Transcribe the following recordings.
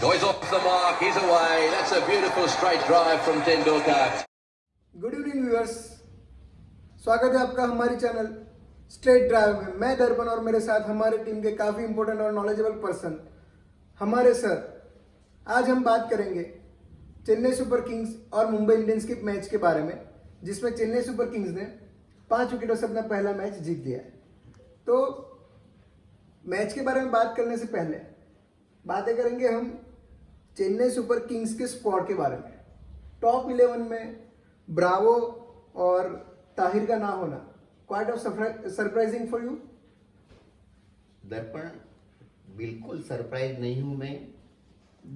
He's off the mark, he's away. That's a beautiful straight drive from Tendulkar. Good evening viewers, स्वागत है आपका हमारी channel straight drive में। मैं दर्पण और मेरे साथ हमारे टीम के काफ़ी इंपॉर्टेंट और नॉलेजेबल पर्सन हमारे सर। आज हम बात करेंगे चेन्नई सुपर किंग्स और मुंबई इंडियंस के मैच के बारे में, जिसमें चेन्नई सुपर किंग्स ने 5 विकेटों से अपना पहला मैच जीत लिया है। तो मैच के बारे में बात करने से पहले बातें करेंगे हम चेन्नई सुपर किंग्स के स्क्वाड के बारे में। टॉप 11 में ब्रावो और ताहिर का ना होना quite of surprising for you. दर्पण, बिल्कुल सरप्राइज नहीं हूं मैं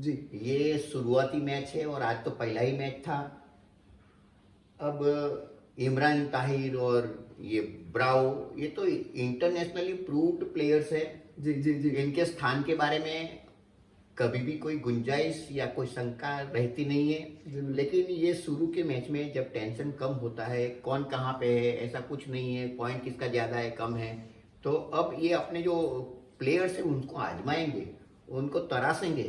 जी। ये शुरुआती मैच है और आज तो पहला ही मैच था। अब इमरान ताहिर और ये ब्रावो, ये तो इंटरनेशनली प्रूव्ड प्लेयर्स है। जी जी जी। इनके स्थान के बारे में कभी भी कोई गुंजाइश या कोई शंका रहती नहीं है। लेकिन ये शुरू के मैच में जब टेंशन कम होता है, कौन कहाँ पे है ऐसा कुछ नहीं है, पॉइंट किसका ज़्यादा है कम है, तो अब ये अपने जो प्लेयर्स हैं उनको आजमाएंगे, उनको तरासेंगे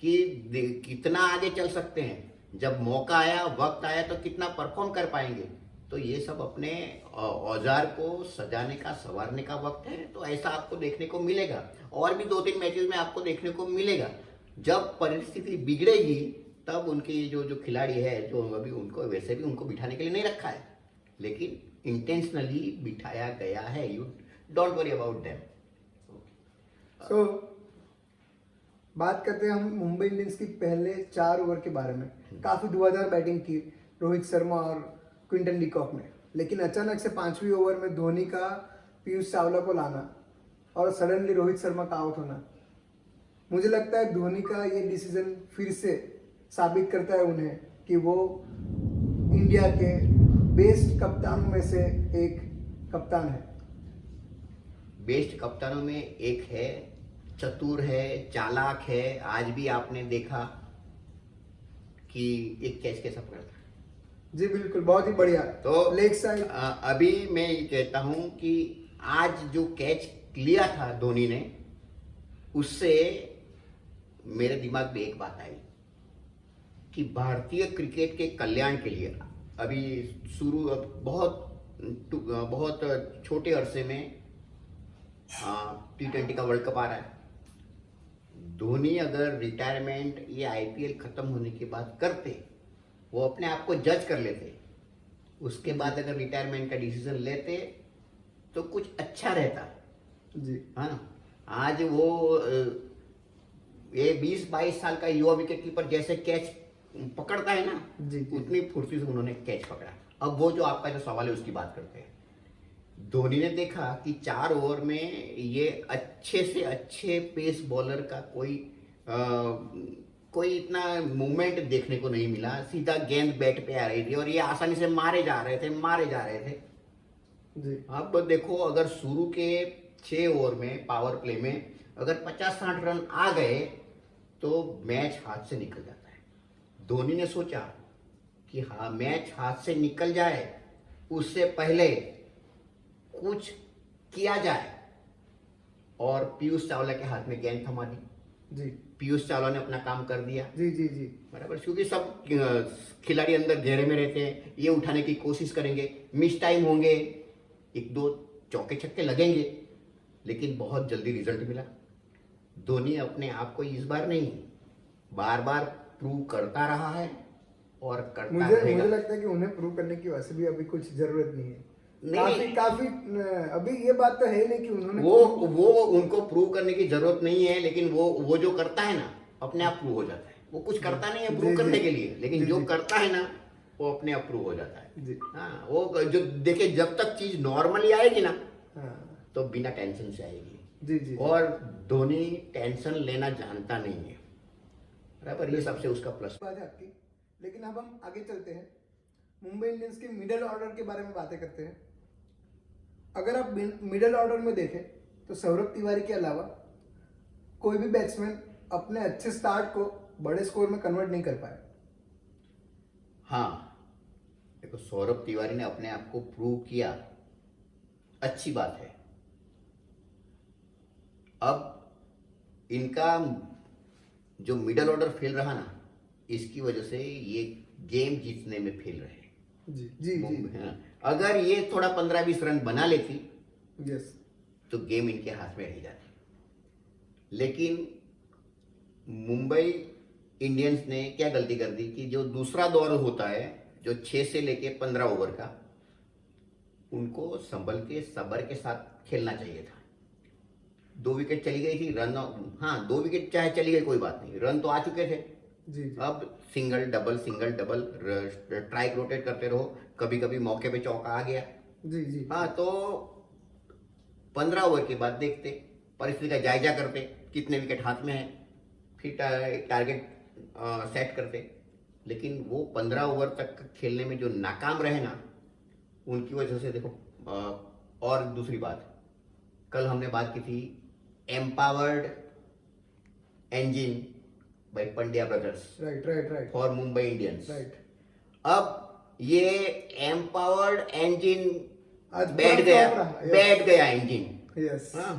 कि कितना आगे चल सकते हैं। जब मौका आया, वक्त आया तो कितना परफॉर्म कर पाएंगे। तो ये सब अपने औजार को सजाने का, संवारने का वक्त है। तो ऐसा आपको देखने को मिलेगा और भी 2-3 मैचेस में आपको देखने को मिलेगा। जब परिस्थिति बिगड़ेगी तब उनके जो खिलाड़ी है, जो अभी उनको वैसे भी उनको बिठाने के लिए नहीं रखा है, लेकिन इंटेंशनली बिठाया गया है। You don't worry about them. So बात करते हैं हम मुंबई इंडियंस की पहले 4 ओवर के बारे में। काफी धुआंधार बैटिंग की रोहित शर्मा और क्विंटन डिकॉक ने, लेकिन अचानक से 5वीं ओवर में धोनी का पीयूष चावला को लाना और सडनली रोहित शर्मा का आउट होना, मुझे लगता है धोनी का ये डिसीजन फिर से साबित करता है उन्हें कि वो इंडिया के बेस्ट कप्तानों में से एक कप्तान है। बेस्ट कप्तानों में एक है, चतुर है, चालाक है। आज भी आपने देखा कि एक कैच कैसा पकड़ा था। जी बिल्कुल, बहुत ही बढ़िया। तो लेग साइड अभी मैं ये कहता हूं कि आज जो कैच लिया था धोनी ने, उससे मेरे दिमाग में एक बात आई कि भारतीय क्रिकेट के कल्याण के लिए अभी बहुत छोटे अरसे में T20 का वर्ल्ड कप आ रहा है। धोनी अगर रिटायरमेंट ये IPL खत्म होने के बाद करते, वो अपने आप को जज कर लेते, उसके बाद अगर रिटायरमेंट का डिसीजन लेते तो कुछ अच्छा रहता जी। हाँ, आज वो ये 20-22 साल का युवा विकेट कीपर जैसे कैच पकड़ता है ना, जी, जी। उतनी फुर्ती से उन्होंने कैच पकड़ा। अब वो जो आपका जो सवाल है उसकी बात करते हैं। धोनी ने देखा कि 4 ओवर में ये अच्छे से अच्छे पेस बॉलर का कोई इतना मूवमेंट देखने को नहीं मिला। सीधा गेंद बैट पे आ रही थी और ये आसानी से मारे जा रहे थे जी। अब देखो, अगर शुरू के 6 ओवर में पावर प्ले में अगर 50-60 रन आ गए तो मैच हाथ से निकल जाता है। धोनी ने सोचा कि हाँ, मैच हाथ से निकल जाए उससे पहले कुछ किया जाए, और पीयूष चावला के हाथ में गेंद थमा दी। जी। पीयूष चावला ने अपना काम कर दिया। जी जी जी। बराबर, क्योंकि सब खिलाड़ी अंदर घेरे में रहते हैं, ये उठाने की कोशिश करेंगे, मिस टाइम होंगे, 1-2 चौके छक्के लगेंगे, लेकिन बहुत जल्दी रिजल्ट मिला। धोनी अपने आप को इस बार नहीं, बार बार प्रूव करता रहा है और करता रहेगा। मुझे लगता है कि उन्हें प्रूव करने की वैसे भी अभी कुछ जरूरत नहीं है। नहीं, काफी अभी ये बात तो है नहीं कि उन्होंने वो उनको प्रूव करने की जरूरत नहीं है, लेकिन वो जो करता है ना, अपने आप प्रूव हो जाता है। वो कुछ करता नहीं है प्रूव करने के लिए, लेकिन जो करता है ना, वो अपने आप प्रूव हो जाता है। हाँ, वो जो देखे, जब तक चीज नॉर्मली आएगी ना, तो बिना टेंशन से आएगी। जी जी। और धोनी टेंशन लेना जानता नहीं है, बराबर, ये सबसे उसका प्लस बात है आपकी। लेकिन अब हम आगे चलते हैं, मुंबई इंडियंस के मिडिल ऑर्डर के बारे में बातें करते हैं। अगर आप मिडिल ऑर्डर में देखें तो सौरभ तिवारी के अलावा कोई भी बैट्समैन अपने अच्छे स्टार्ट को बड़े स्कोर में कन्वर्ट नहीं कर पाया। हाँ, देखो, सौरभ तिवारी ने अपने आप को प्रूव किया, अच्छी बात है। अब इनका जो मिडल ऑर्डर फेल रहा ना, इसकी वजह से ये गेम जीतने में फेल रहे। जी जी जी। हाँ, अगर ये थोड़ा 15-20 रन बना लेती यस। तो गेम इनके हाथ में रह जाती। लेकिन मुंबई इंडियंस ने क्या गलती कर दी कि जो दूसरा दौर होता है, जो 6 से लेके 15 ओवर का, उनको संभल के सबर के साथ खेलना चाहिए था। 2 विकेट चली गई थी, रन, हाँ 2 विकेट चाहे चली गई कोई बात नहीं, रन तो आ चुके थे। जी जी। अब सिंगल डबल ट्राइक रोटेट करते रहो, कभी कभी मौके पे चौका आ गया। जी जी। हाँ, तो 15 ओवर के बाद देखते, परिस्थिति का जायजा करते, कितने विकेट हाथ में है, फिर टारगेट सेट करते। लेकिन वो 15 ओवर तक खेलने में जो नाकाम रहे ना, उनकी वजह से देखो। और दूसरी बात, कल हमने बात की थी empowered engine by Pandya brothers right right right. For Mumbai Indians. Right. अब ये एम्पावर्ड इंजन आज बैठ बड़ा गया, flop रहा, yes. बैठ गया इंजन। यस। हाँ,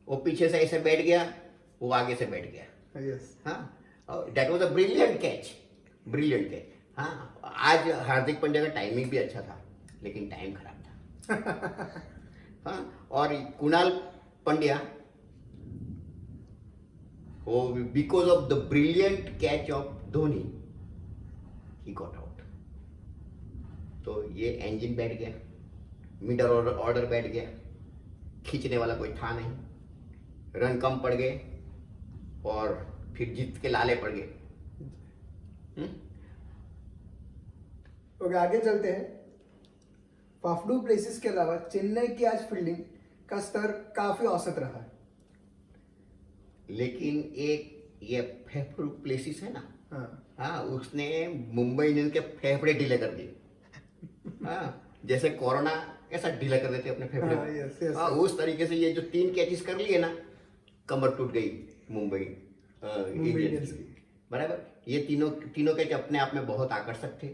वो पीछे से ऐसे बैठ गया, वो आगे से बैठ गया। यस। हाँ, that was a brilliant catch, brilliant catch. हाँ, आज हार्दिक पांड्या का टाइमिंग भी अच्छा था, लेकिन टाइम खराब था। हाँ, और कुणाल पांड्या, वो because of the brilliant catch of Dhoni he got out. तो ये इंजन बैठ गया, मिडल ऑर्डर बैठ गया, खींचने वाला कोई था नहीं, रन कम पड़ गए और फिर जीत के लाले पड़ गए। ओके, आगे चलते हैं। फाफडू प्लेसेस के अलावा चेन्नई की आज फील्डिंग का स्तर काफी औसत रहा है। लेकिन एक ये फेफड़ू प्लेसिस है ना, हाँ हाँ, उसने मुंबई इंडियंस के फेफड़े ढीले कर दिए। हाँ, जैसे कोरोना कैसा ढीला कर देते अपने फेफड़े। हाँ, yes, yes, हाँ, उस तरीके से ये जो 3 कैचेस कर लिए ना, कमर टूट गई मुंबई इंडियंस की। बराबर, ये तीनों कैच अपने आप में बहुत आकर्षक थे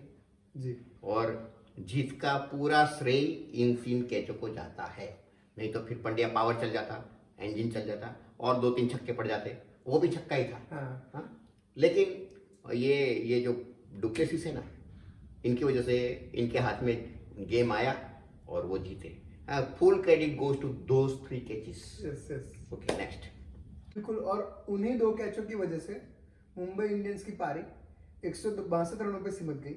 जी। और जीत का पूरा श्रेय इन 3 कैचों को जाता है। नहीं तो फिर पंड्या पावर चल जाता, इंजन चल जाता और 2-3 छक्के पड़ जाते, वो भी छक्का ही था। हाँ। हाँ, लेकिन ये जो डुप्लेसिस है ना, इनकी वजह से इनके हाथ में गेम आया और वो जीते। Full credit goes to those 3 catches. Yes yes. Okay, next. बिल्कुल, और उन्हीं 2 कैचों की वजह से मुंबई इंडियंस की पारी 162 रनों पे सिमट गई।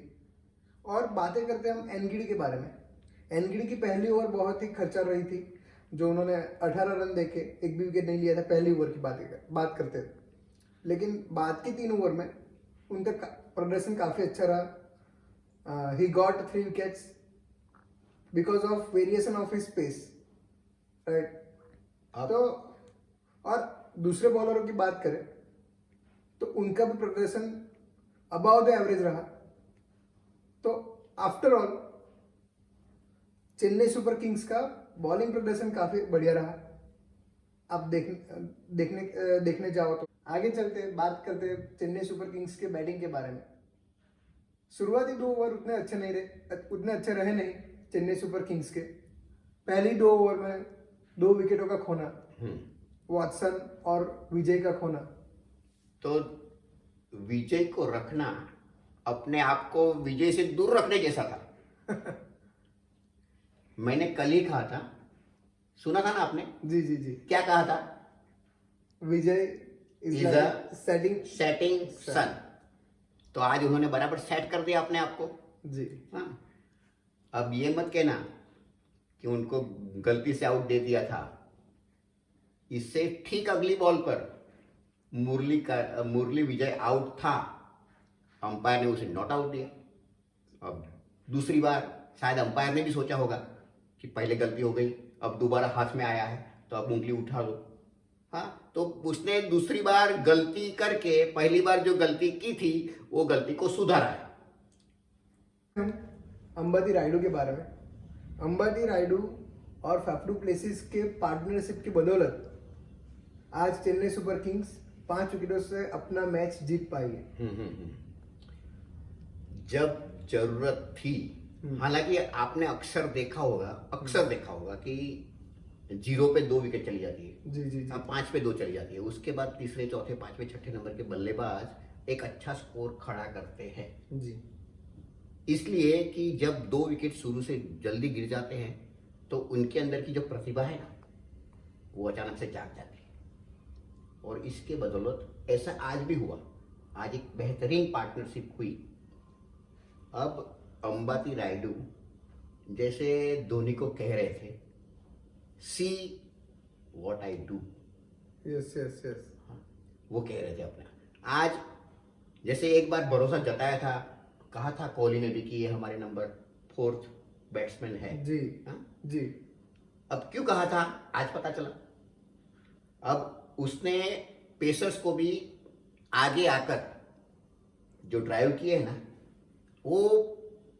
और बातें करते हैं हम एनगिडी के बारे में। एनगिडी की पहली ओवर बहुत ही खर्चा रही थी, जो उन्होंने 18 रन देके एक भी विकेट नहीं लिया था पहली ओवर की बात करते थे। लेकिन बाद की 3 ओवर में उनका प्रदर्शन काफी अच्छा रहा। He got 3 wickets because of variation of his pace, right. तो और दूसरे बॉलरों की बात करें तो उनका भी प्रदर्शन अबाव द एवरेज रहा। तो after all Chennai super Kings का बॉलिंग प्रदर्शन काफी बढ़िया रहा। आप देखने जाओ तो आगे चलते बात करते हैं चेन्नई सुपर किंग्स के बैटिंग के बारे में। शुरुआती 2 ओवर उतने अच्छे रहे नहीं चेन्नई सुपर किंग्स के। पहली 2 ओवर में 2 विकेटों का खोना, वॉटसन और विजय का खोना। तो विजय को रखना अपने आप को विजय से दूर रखने जैसा था। मैंने कल ही कहा था, सुना था ना आपने? जी जी जी। क्या कहा था? विजय इज अ सेटिंग सन। तो आज उन्होंने बराबर सेट कर दिया अपने आप को। जी। हाँ, अब ये मत कहना कि उनको गलती से आउट दे दिया था। इससे ठीक अगली बॉल पर मुरली विजय आउट था, अंपायर ने उसे नॉट आउट दिया। अब दूसरी बार शायद अंपायर ने भी सोचा होगा कि पहले गलती हो गई, अब दोबारा हाथ में आया है तो अब उंगली उठा लो। हाँ, तो उसने दूसरी बार गलती करके पहली बार जो गलती की थी वो गलती को सुधारा है। हम अंबाती रायडू के बारे में। अंबाती रायडू और फाफडू प्लेसिस के पार्टनरशिप की बदौलत आज चेन्नई सुपर किंग्स 5 विकेटों से अपना मैच जीत पाई है। जब जरूरत थी, हालांकि आपने अक्सर देखा होगा कि जीरो पे 2 विकेट चली जाती है, जी जी जी। 5 पे 2 चली जाती है, उसके बाद तीसरे चौथे पांचवें छठे नंबर के बल्लेबाज एक अच्छा स्कोर खड़ा करते हैं। जी इसलिए कि जब 2 विकेट शुरू से जल्दी गिर जाते हैं तो उनके अंदर की जो प्रतिभा है ना, वो अचानक से जाग जाती है। और इसके बदौलत ऐसा आज भी हुआ, आज एक बेहतरीन पार्टनरशिप हुई। अब अंबाती रायडू जैसे धोनी को कह रहे थे, see what I do, yes yes yes. वो कह रहे थे अपना। आज जैसे एक बार भरोसा जताया था, कहा था कोहली ने भी कि ये हमारे नंबर 4 बैट्समैन है जी हाँ? जी। अब क्यों कहा था, आज पता चला। अब उसने पेसर्स को भी आगे आकर जो ड्राइव किए है ना, वो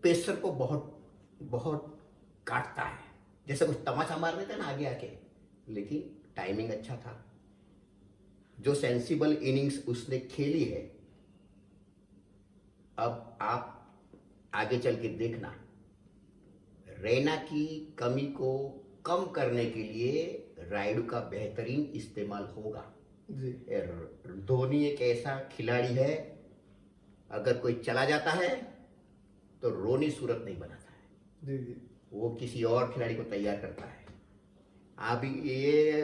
पेसर को बहुत बहुत काटता है, जैसे कुछ तमाचा मार देता है ना आगे आके। लेकिन टाइमिंग अच्छा था, जो सेंसिबल इनिंग्स उसने खेली है। अब आप आगे चल के देखना, रैना की कमी को कम करने के लिए रायडू का बेहतरीन इस्तेमाल होगा। जी धोनी एक ऐसा खिलाड़ी है, अगर कोई चला जाता है तो रोनी सूरत नहीं बनाता है, जी जी। वो किसी और खिलाड़ी को तैयार करता है। अब ये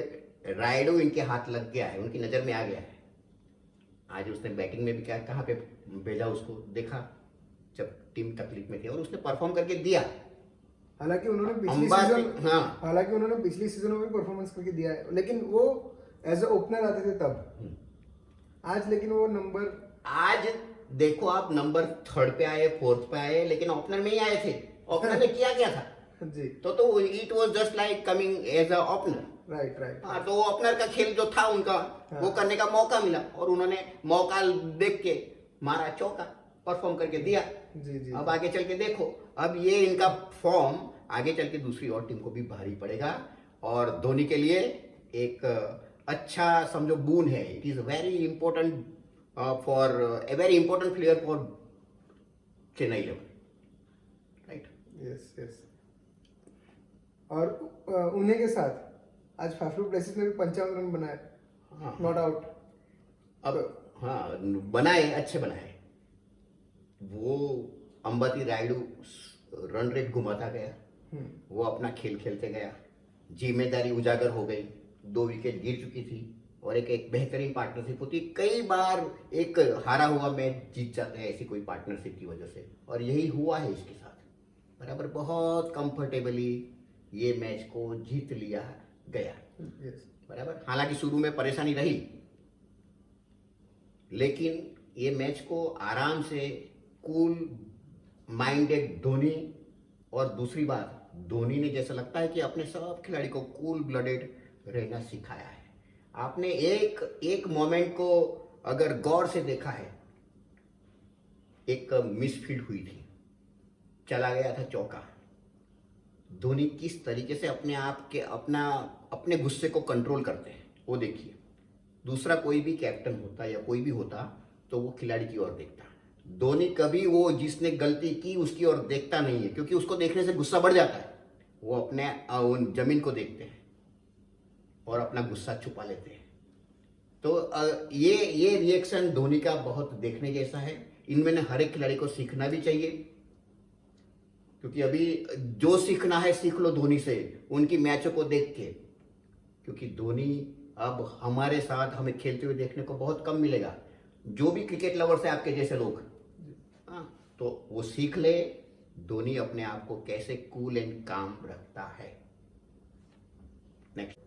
रायडू इनके हाथ लग गया है, उनकी नज़र में आ गया है। आज उसने बैटिंग में भी क्या कहाँ पे भेजा उसको देखा, जब टीम तकलीफ में थी, और उसने परफॉर्म करके दिया। हालांकि उन्होंने पिछली अंबाती, सीजन हाँ। हालांकि उन्होंने पिछली सीजनों में परफॉर्मेंस करके दिया है, लेकिन वो एज ए ओपनर आते थे तब। आज लेकिन वो नंबर, आज देखो आप नंबर 3 पे आए, 4 पे आए, लेकिन ओपनर में ही आए थे। ओपनर ने किया क्या था, जी तो it was just like coming as a opener. Right right. हाँ, तो ओपनर का खेल जो था उनका, वो करने का मौका मिला और उन्होंने मौका देख के मारा चौका, परफॉर्म करके दिया। जी जी। अब आगे चल के देखो, अब ये इनका फॉर्म आगे चल के दूसरी और टीम को भी भारी पड़ेगा, और धोनी के लिए एक अच्छा समझो बून है। It is very important for a very important player for Chennai 11, right. Yes yes. और उन्हीं के साथ आज फाफू प्लेसिस ने भी 55 रन बनाए, हाँ, नॉट आउट। अब हाँ, बनाए, अच्छे बनाए। वो अंबाती रायडू रन रेट घुमाता गया, वो अपना खेल खेलते गया, जिम्मेदारी उजागर हो गई, 2 विकेट गिर चुकी थी, और एक बेहतरीन पार्टनरशिप होती। कई बार एक हारा हुआ मैच जीत जाते हैं ऐसी कोई पार्टनरशिप की वजह से, और यही हुआ है इसके साथ। बराबर बहुत कंफर्टेबली ये मैच को जीत लिया गया, यस बराबर। हालांकि शुरू में परेशानी रही, लेकिन ये मैच को आराम से कूल माइंडेड धोनी, और दूसरी बात धोनी ने जैसा लगता है कि अपने सब खिलाड़ी को कूल ब्लडेड रहना सिखाया है। आपने एक मोमेंट को अगर गौर से देखा है, एक मिसफील्ड हुई थी, चला गया था चौका। धोनी किस तरीके से अपने आप के अपने गुस्से को कंट्रोल करते हैं वो देखिए। दूसरा कोई भी कैप्टन होता या कोई भी होता तो वो खिलाड़ी की ओर देखता। धोनी कभी वो जिसने गलती की उसकी ओर देखता नहीं है, क्योंकि उसको देखने से गुस्सा बढ़ जाता है। वो अपने उन जमीन को देखते हैं और अपना गुस्सा छुपा लेते हैं। तो ये रिएक्शन धोनी का बहुत देखने जैसा है। इनमें ने हर एक खिलाड़ी को सीखना भी चाहिए, क्योंकि अभी जो सीखना है सीख लो धोनी से, उनकी मैचों को देख के, क्योंकि धोनी अब हमारे साथ हमें खेलते हुए देखने को बहुत कम मिलेगा। जो भी क्रिकेट लवर्स है आपके जैसे लोग, हाँ, तो वो सीख ले धोनी अपने आप को कैसे कूल एंड काम रखता है। नेक्स्ट,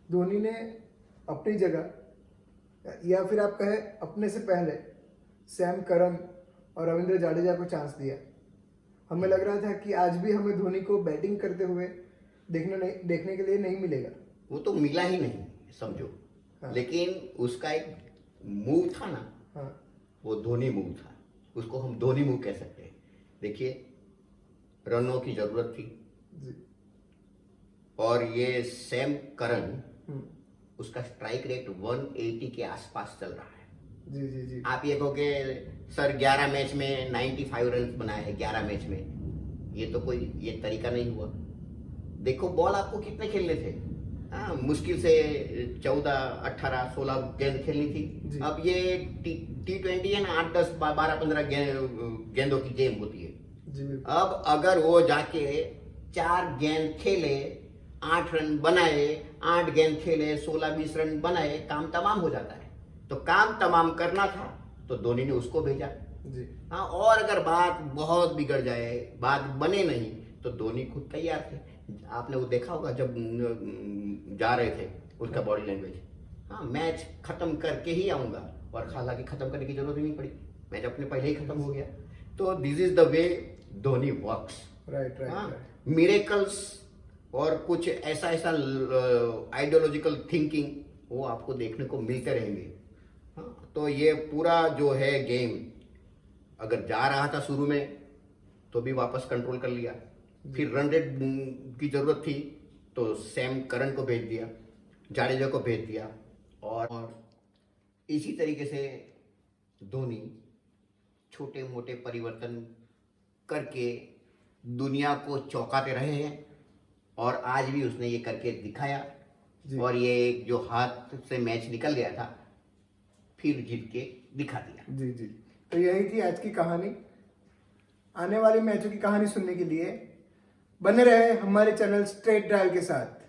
धोनी ने अपनी जगह, या फिर आप कहे अपने से पहले, सैम करन और रविंद्र जाडेजा को चांस दिया। हमें लग रहा था कि आज भी हमें धोनी को बैटिंग करते हुए देखने के लिए नहीं मिलेगा। वो तो मिला ही नहीं समझो, हाँ। लेकिन उसका एक मूव था ना, हाँ वो धोनी मूव था, उसको हम धोनी मूव कह सकते हैं। देखिए, रनों की जरूरत थी जी। और ये सैम करन, उसका स्ट्राइक रेट 180 के आसपास चल रहा है। जी जी जी। आप ये कहोगे सर 11 मैच में 95 रन बनाए हैं 11 मैच में, ये तो कोई ये तरीका नहीं हुआ। देखो बॉल आपको कितने खेलने थे, हाँ, मुश्किल से 14, 18, 16 गेंद खेलनी जी। थी। अब ये T20 है ना, 8, 10, 12, 15 गेंदों की गेम होती है। जी बिल्कुल। अब अगर वो जाके 4 गेंद खेले, 8 रन बनाए, 8 गेंद खेले, 16-20 रन बनाए, काम तमाम हो जाता है। तो काम तमाम करना था तो धोनी ने उसको भेजा। जी हाँ, और अगर बात बहुत बिगड़ जाए, बात बने नहीं, तो धोनी खुद तैयार थे। आपने वो देखा होगा जब जा रहे थे, उसका बॉडी लैंग्वेज, हाँ मैच खत्म करके ही आऊंगा, और हालांकि खत्म करने की जरूरत ही नहीं पड़ी, मैच अपने पहले ही खत्म हो गया। तो this is the way Dhoni works. Right right हाँ, राइट। मिरेकल्स और कुछ ऐसा आइडियोलॉजिकल थिंकिंग वो आपको देखने को मिलते रहेंगे। हाँ, तो ये पूरा जो है गेम, अगर जा रहा था शुरू में तो भी वापस कंट्रोल कर लिया, फिर रन रेट की जरूरत थी तो सैम करन को भेज दिया, जाडेजा को भेज दिया, और इसी तरीके से धोनी छोटे मोटे परिवर्तन करके दुनिया को चौंकाते रहे हैं, और आज भी उसने ये करके दिखाया। जी। और ये एक जो हाथ से मैच निकल गया था, फिर जीत के दिखा दिया। जी जी। तो यही थी आज की कहानी। आने वाले मैचों की कहानी सुनने के लिए बने रहे हमारे चैनल स्ट्रेट ड्राइव के साथ।